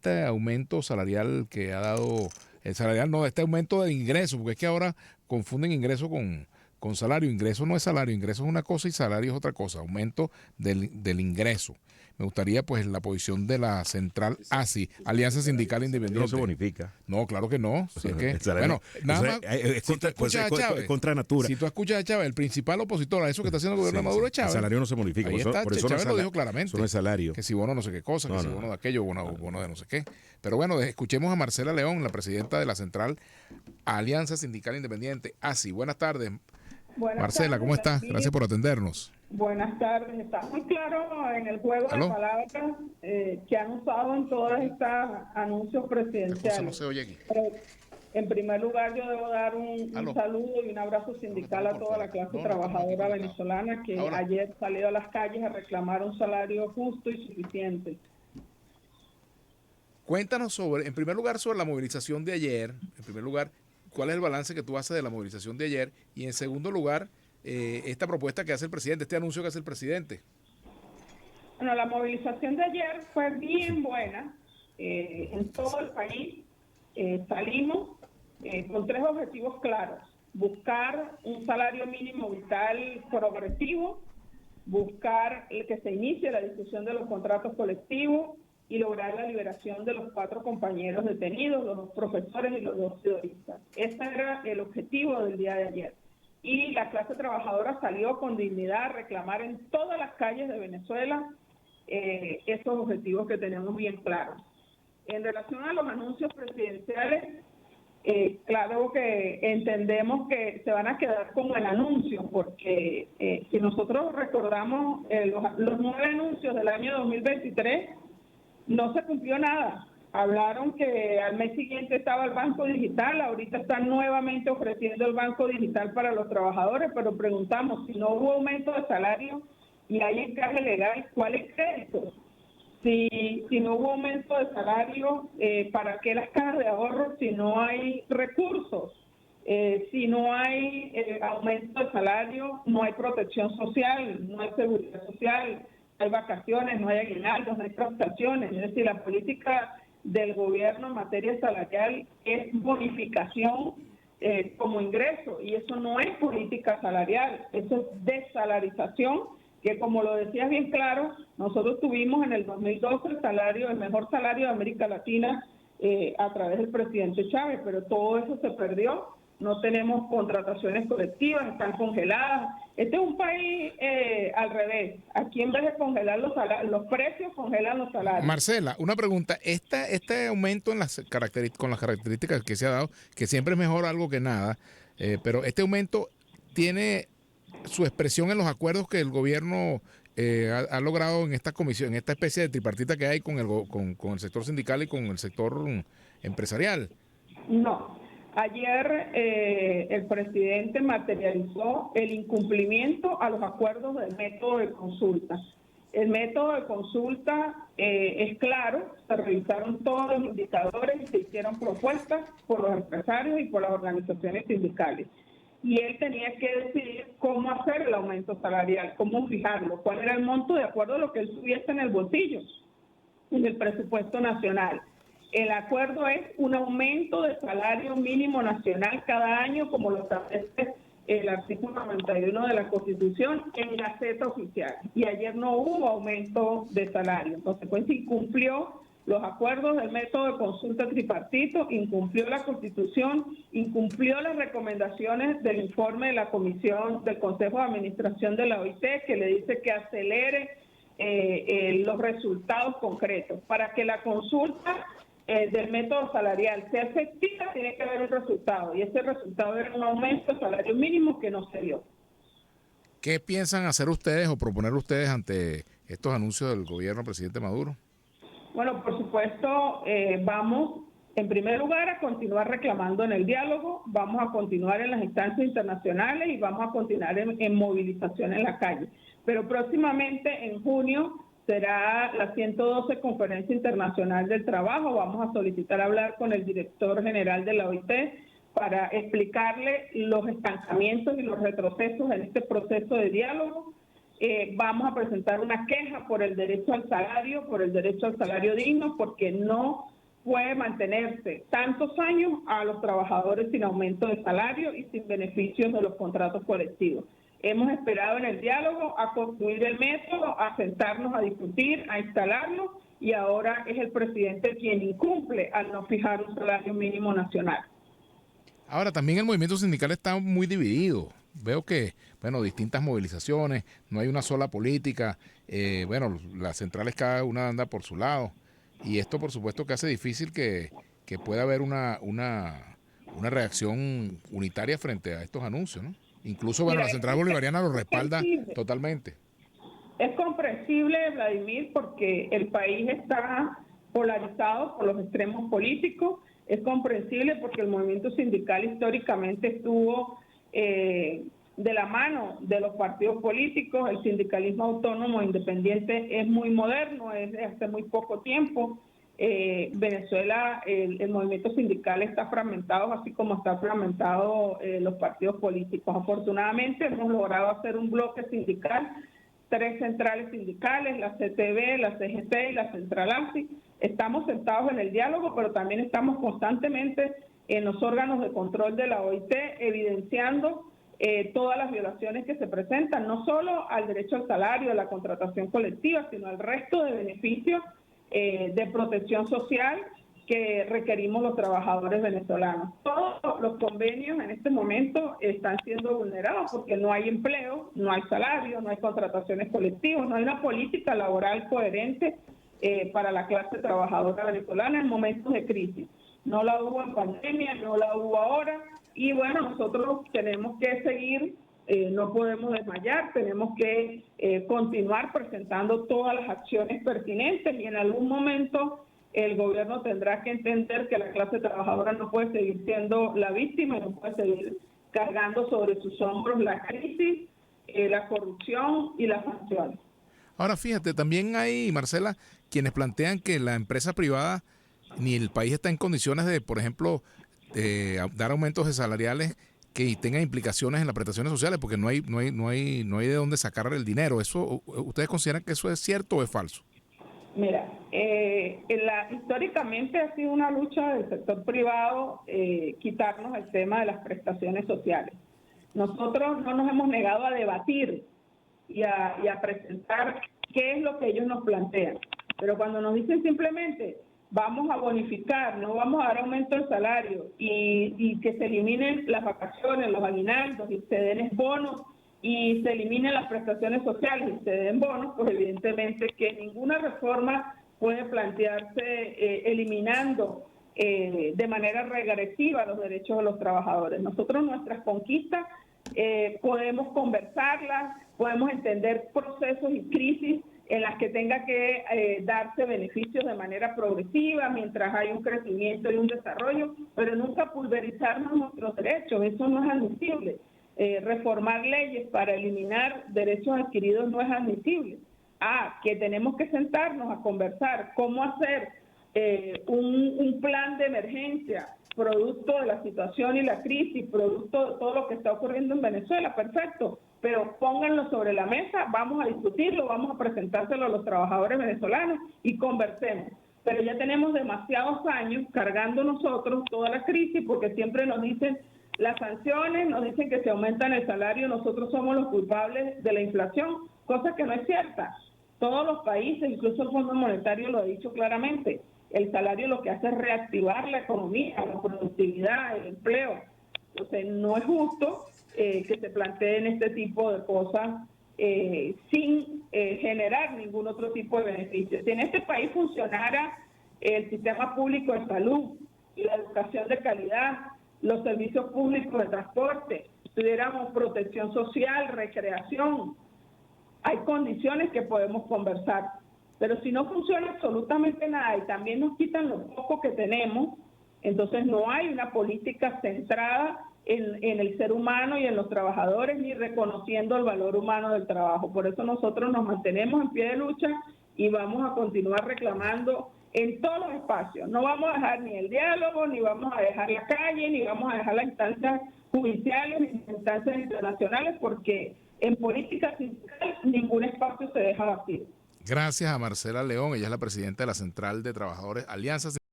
este aumento salarial que ha dado, el salarial no, este aumento de ingreso, porque es que ahora confunden ingreso con salario. Ingreso no es salario, ingreso es una cosa y salario es otra cosa, aumento del ingreso. Me gustaría pues la posición de la central ASI, Alianza Sindical Independiente. No se bonifica. No, claro que no. Si es que, bueno, nada más, es contra, si tú escuchas a Chávez, es contra natura. Si tú escuchas a Chávez, el principal opositor a eso que está haciendo el gobierno de Maduro es Chávez. El salario no se bonifica. Ahí está, por eso Chávez no lo dijo claramente. Eso no es salario. Que si bono no sé qué cosa, que si bono de aquello, bono de no sé qué. Pero bueno, escuchemos a Marcela León, la presidenta de la central Alianza Sindical Independiente, ASI. Buenas tardes. Marcela, ¿cómo estás? Gracias por atendernos. Buenas tardes. Está muy claro en el juego de palabras que han usado en todos estos anuncios presidenciales. No se oye aquí. Pero, en primer lugar, yo debo dar un saludo y un abrazo sindical a toda la clase trabajadora venezolana que ayer salió a las calles a reclamar un salario justo y suficiente. Cuéntanos en primer lugar, sobre la movilización de ayer. En primer lugar, ¿cuál es el balance que tú haces de la movilización de ayer? Y en segundo lugar, esta propuesta que hace el presidente, este anuncio que hace el presidente. Bueno, la movilización de ayer fue bien buena en todo el país. Salimos con tres objetivos claros: buscar un salario mínimo vital progresivo, buscar que se inicie la discusión de los contratos colectivos y lograr la liberación de los 4 compañeros detenidos, los 2 profesores y los 2 periodistas. Ese era el objetivo del día de ayer. Y la clase trabajadora salió con dignidad a reclamar en todas las calles de Venezuela esos objetivos que tenemos bien claros. En relación a los anuncios presidenciales, claro que entendemos que se van a quedar con el anuncio, porque si nosotros recordamos los 9 anuncios del año 2023, no se cumplió nada. Hablaron que al mes siguiente estaba el Banco Digital, ahorita están nuevamente ofreciendo el Banco Digital para los trabajadores, pero preguntamos, si no hubo aumento de salario y hay encaje legal, ¿cuál es crédito? Si no hubo aumento de salario, ¿para qué las cajas de ahorro si no hay recursos? Si no hay aumento de salario, no hay protección social, no hay seguridad social, no hay vacaciones, no hay aguinaldos, no hay prestaciones. Es decir, la política del gobierno en materia salarial es bonificación como ingreso, y eso no es política salarial, eso es desalarización, que como lo decías bien claro, nosotros tuvimos en el 2012 el mejor salario de América Latina a través del presidente Chávez, pero todo eso se perdió. No tenemos contrataciones colectivas, están congeladas. Este es un país al revés. Aquí en vez de congelar los precios, congelan los salarios. Marcela, una pregunta. Este aumento con las características que se ha dado, que siempre es mejor algo que nada, pero este aumento tiene su expresión en los acuerdos que el gobierno ha logrado en esta comisión, en esta especie de tripartita que hay con el sector sindical y con el sector empresarial. No. Ayer el presidente materializó el incumplimiento a los acuerdos del método de consulta. El método de consulta es claro, se revisaron todos los indicadores y se hicieron propuestas por los empresarios y por las organizaciones sindicales. Y él tenía que decidir cómo hacer el aumento salarial, cómo fijarlo, cuál era el monto de acuerdo a lo que él tuviese en el bolsillo, en el presupuesto nacional. El acuerdo es un aumento de salario mínimo nacional cada año, como lo establece el artículo 91 de la Constitución, en Gaceta Oficial. Y ayer no hubo aumento de salario. Entonces, pues incumplió los acuerdos del método de consulta tripartito, incumplió la Constitución, incumplió las recomendaciones del informe de la Comisión del Consejo de Administración de la OIT, que le dice que acelere los resultados concretos. Para que la consulta del método salarial sea efectiva, tiene que haber un resultado, y ese resultado era un aumento de salario mínimo que no se dio. ¿Qué piensan hacer ustedes o proponer ustedes ante estos anuncios del gobierno del presidente Maduro? Bueno, por supuesto, vamos en primer lugar a continuar reclamando en el diálogo, vamos a continuar en las instancias internacionales y vamos a continuar en movilización en la calle. Pero próximamente, en junio, será la 112 Conferencia Internacional del Trabajo. Vamos a solicitar hablar con el director general de la OIT para explicarle los estancamientos y los retrocesos en este proceso de diálogo. Vamos a presentar una queja por el derecho al salario digno, porque no puede mantenerse tantos años a los trabajadores sin aumento de salario y sin beneficios de los contratos colectivos. Hemos esperado en el diálogo a construir el método, a sentarnos a discutir, a instalarlo, y ahora es el presidente quien incumple al no fijar un salario mínimo nacional. Ahora, también el movimiento sindical está muy dividido. Veo que, bueno, distintas movilizaciones, no hay una sola política, bueno, las centrales cada una anda por su lado. Y esto, por supuesto, que hace difícil que pueda haber una reacción unitaria frente a estos anuncios, ¿no? Incluso, bueno, Mira, la Central Bolivariana lo respalda comprensible. totalmente. Es comprensible, Vladimir, porque el país está polarizado por los extremos políticos. Es comprensible porque el movimiento sindical históricamente estuvo de la mano de los partidos políticos. El sindicalismo autónomo independiente es muy moderno, es de hace muy poco tiempo. Venezuela, el movimiento sindical está fragmentado, así como está fragmentado los partidos políticos. Afortunadamente hemos logrado hacer un bloque sindical, 3 centrales sindicales, la CTB, la CGT y la Central AMSI. Estamos sentados en el diálogo, pero también estamos constantemente en los órganos de control de la OIT evidenciando todas las violaciones que se presentan, no solo al derecho al salario, a la contratación colectiva, sino al resto de beneficios de protección social que requerimos los trabajadores venezolanos. Todos los convenios en este momento están siendo vulnerados porque no hay empleo, no hay salario, no hay contrataciones colectivas, no hay una política laboral coherente para la clase trabajadora venezolana en momentos de crisis. No la hubo en pandemia, no la hubo ahora, y bueno, nosotros tenemos que seguir, no podemos desmayar, tenemos que continuar presentando todas las acciones pertinentes, y en algún momento el gobierno tendrá que entender que la clase trabajadora no puede seguir siendo la víctima, no puede seguir cargando sobre sus hombros la crisis, la corrupción y las sanciones. Ahora, fíjate, también hay, Marcela, quienes plantean que la empresa privada ni el país está en condiciones de, por ejemplo, dar aumentos de salariales que tengan implicaciones en las prestaciones sociales, porque no hay de dónde sacar el dinero. Eso, ¿ustedes consideran que eso es cierto o es falso? Mira, históricamente ha sido una lucha del sector privado quitarnos el tema de las prestaciones sociales. Nosotros no nos hemos negado a debatir y a presentar qué es lo que ellos nos plantean. Pero cuando nos dicen simplemente vamos a bonificar, no vamos a dar aumento del salario y que se eliminen las vacaciones, los aguinaldos y se den bonos y se eliminen las prestaciones sociales y se den bonos, pues evidentemente que ninguna reforma puede plantearse eliminando de manera regresiva los derechos de los trabajadores. Nosotros nuestras conquistas podemos conversarlas, podemos entender procesos y crisis en las que tenga que darse beneficios de manera progresiva mientras hay un crecimiento y un desarrollo, pero nunca pulverizarnos nuestros derechos, eso no es admisible. Reformar leyes para eliminar derechos adquiridos no es admisible. Que tenemos que sentarnos a conversar cómo hacer un plan de emergencia producto de la situación y la crisis, producto de todo lo que está ocurriendo en Venezuela, perfecto, pero pónganlo sobre la mesa, vamos a discutirlo, vamos a presentárselo a los trabajadores venezolanos y conversemos. Pero ya tenemos demasiados años cargando nosotros toda la crisis porque siempre nos dicen las sanciones, nos dicen que se aumentan el salario, nosotros somos los culpables de la inflación, cosa que no es cierta. Todos los países, incluso el Fondo Monetario lo ha dicho claramente, el salario lo que hace es reactivar la economía, la productividad, el empleo. Entonces no es justo que se planteen este tipo de cosas sin generar ningún otro tipo de beneficio. Si en este país funcionara el sistema público de salud, la educación de calidad, los servicios públicos de transporte, tuviéramos protección social, recreación, hay condiciones que podemos conversar. Pero si no funciona absolutamente nada y también nos quitan lo poco que tenemos, entonces no hay una política centrada en el ser humano y en los trabajadores, ni reconociendo el valor humano del trabajo. Por eso nosotros nos mantenemos en pie de lucha y vamos a continuar reclamando en todos los espacios. No vamos a dejar ni el diálogo, ni vamos a dejar la calle, ni vamos a dejar las instancias judiciales, ni las instancias internacionales, porque en política sindical ningún espacio se deja vacío. Gracias a Marcela León, ella es la presidenta de la Central de Trabajadores Alianzas